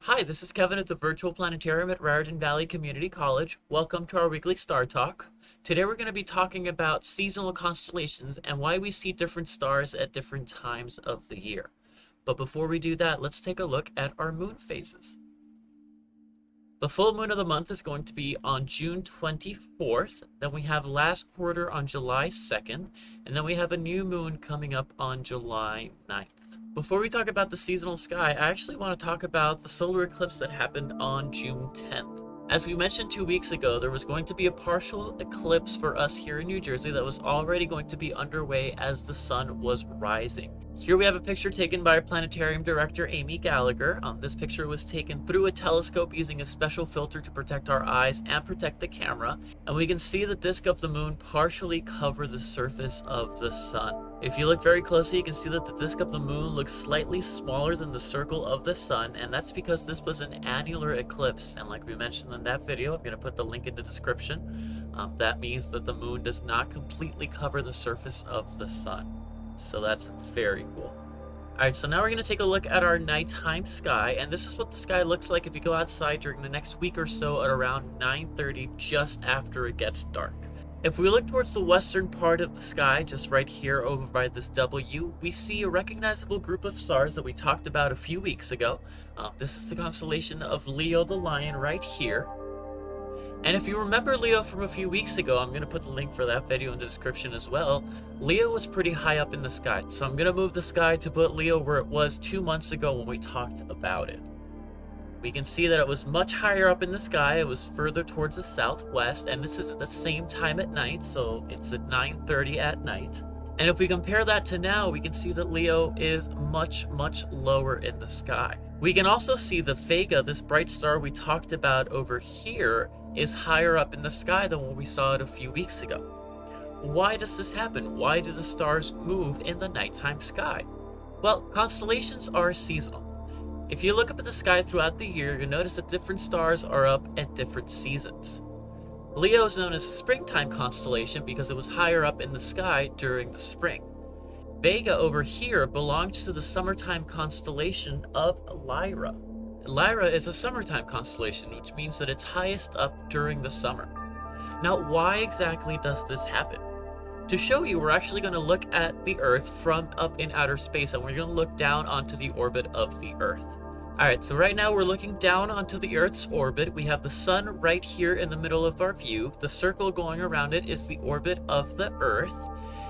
Hi, this is Kevin at the Virtual Planetarium at Raritan Valley Community College. Welcome to our weekly Star Talk. Today we're going to be talking about seasonal constellations and why we see different stars at different times of the year. But before we do that, let's take a look at our moon phases. The full moon of the month is going to be on June 24th. Then we have last quarter on July 2nd. And then we have a new moon coming up on July 9th. Before we talk about the seasonal sky, I actually want to talk about the solar eclipse that happened on June 10th. As we mentioned 2 weeks ago, there was going to be a partial eclipse for us here in New Jersey that was already going to be underway as the sun was rising. Here we have a picture taken by our planetarium director, Amie Gallagher. This picture was taken through a telescope using a special filter to protect our eyes and protect the camera. And we can see the disk of the moon partially cover the surface of the sun. If you look very closely, you can see that the disk of the moon looks slightly smaller than the circle of the sun, and that's because this was an annular eclipse. And like we mentioned in that video, I'm going to put the link in the description. That means that the moon does not completely cover the surface of the sun. So that's very cool. Alright, so now we're going to take a look at our nighttime sky, and this is what the sky looks like if you go outside during the next week or so at around 9:30, just after it gets dark. If we look towards the western part of the sky, just right here over by this W, we see a recognizable group of stars that we talked about a few weeks ago. This is the constellation of Leo the Lion right here. And if you remember Leo from a few weeks ago, I'm going to put the link for that video in the description as well. Leo was pretty high up in the sky, so I'm going to move the sky to put Leo where it was 2 months ago when we talked about it. We can see that it was much higher up in the sky. It was further towards the southwest, and this is at the same time at night, so it's at 9:30 at night. And if we compare that to now, we can see that Leo is much, much lower in the sky. We can also see the Vega, this bright star we talked about over here, is higher up in the sky than when we saw it a few weeks ago. Why does this happen? Why do the stars move in the nighttime sky? Well, constellations are seasonal. If you look up at the sky throughout the year, you'll notice that different stars are up at different seasons. Leo is known as a springtime constellation because it was higher up in the sky during the spring. Vega over here belongs to the summertime constellation of Lyra. Lyra is a summertime constellation, which means that it's highest up during the summer. Now, why exactly does this happen? To show you, we're actually going to look at the Earth from up in outer space, and we're going to look down onto the orbit of the Earth. Alright, so right now we're looking down onto the Earth's orbit. We have the sun right here in the middle of our view. The circle going around it is the orbit of the Earth.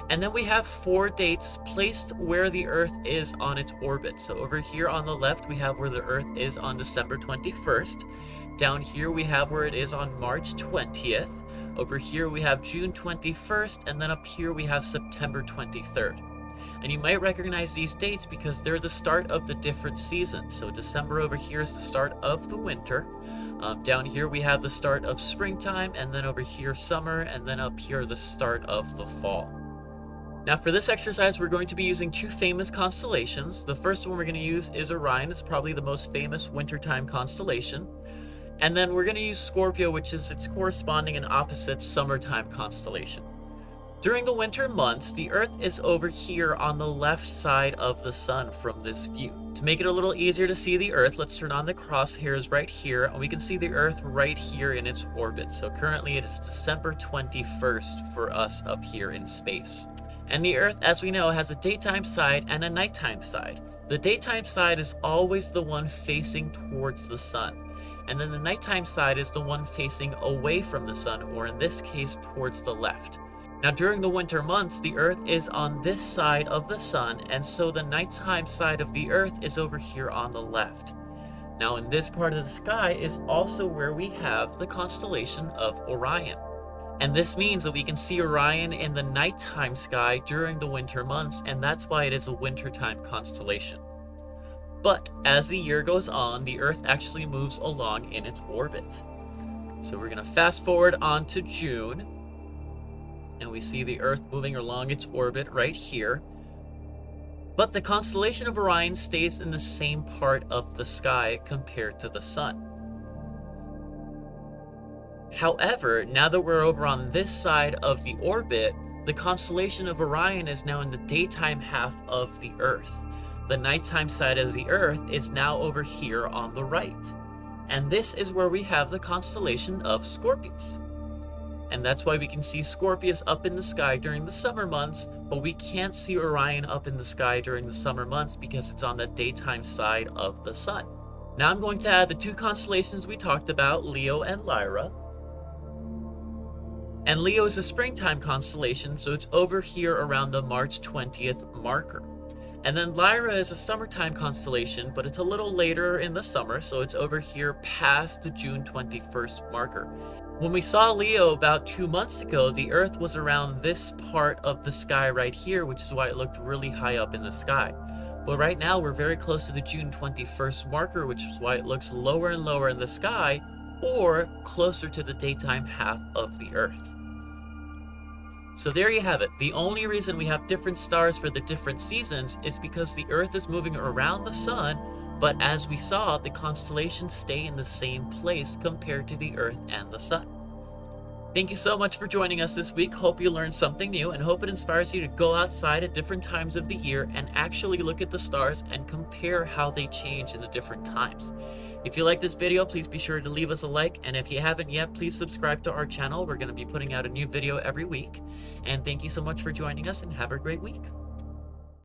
And then we have 4 dates placed where the Earth is on its orbit. So over here on the left, we have where the Earth is on December 21st. Down here, we have where it is on March 20th. Over here, we have June 21st. And then up here, we have September 23rd. And you might recognize these dates because they're the start of the different seasons. So December over here is the start of the winter. Down here, we have the start of springtime. And then over here, summer. And then up here, the start of the fall. Now for this exercise, we're going to be using 2 famous constellations. The first one we're going to use is Orion. It's probably the most famous wintertime constellation. And then we're going to use Scorpio, which is its corresponding and opposite summertime constellation. During the winter months, the Earth is over here on the left side of the sun from this view. To make it a little easier to see the Earth, let's turn on the crosshairs right here, and we can see the Earth right here in its orbit. So currently it is December 21st for us up here in space. And the Earth, as we know, has a daytime side and a nighttime side. The daytime side is always the one facing towards the sun. And then the nighttime side is the one facing away from the sun, or in this case, towards the left. Now during the winter months, the Earth is on this side of the sun, and so the nighttime side of the Earth is over here on the left. Now in this part of the sky is also where we have the constellation of Orion. And this means that we can see Orion in the nighttime sky during the winter months, and that's why it is a wintertime constellation. But as the year goes on, the Earth actually moves along in its orbit. So we're going to fast forward on to June, and we see the Earth moving along its orbit right here. But the constellation of Orion stays in the same part of the sky compared to the sun. However, now that we're over on this side of the orbit, the constellation of Orion is now in the daytime half of the Earth. The nighttime side of the Earth is now over here on the right. And this is where we have the constellation of Scorpius. And that's why we can see Scorpius up in the sky during the summer months, but we can't see Orion up in the sky during the summer months because it's on the daytime side of the sun. Now I'm going to add the two constellations we talked about, Leo and Lyra. And Leo is a springtime constellation, so it's over here around the March 20th marker. And then Lyra is a summertime constellation, but it's a little later in the summer, so it's over here past the June 21st marker. When we saw Leo about 2 months ago, the Earth was around this part of the sky right here, which is why it looked really high up in the sky. But right now, we're very close to the June 21st marker, which is why it looks lower and lower in the sky, or closer to the daytime half of the Earth. So there you have it. The only reason we have different stars for the different seasons is because the Earth is moving around the sun, but as we saw, the constellations stay in the same place compared to the Earth and the sun. Thank you so much for joining us this week. Hope you learned something new and hope it inspires you to go outside at different times of the year and actually look at the stars and compare how they change in the different times. If you like this video, please be sure to leave us a like, and if you haven't yet, please subscribe to our channel. We're going to be putting out a new video every week. And thank you so much for joining us, and have a great week.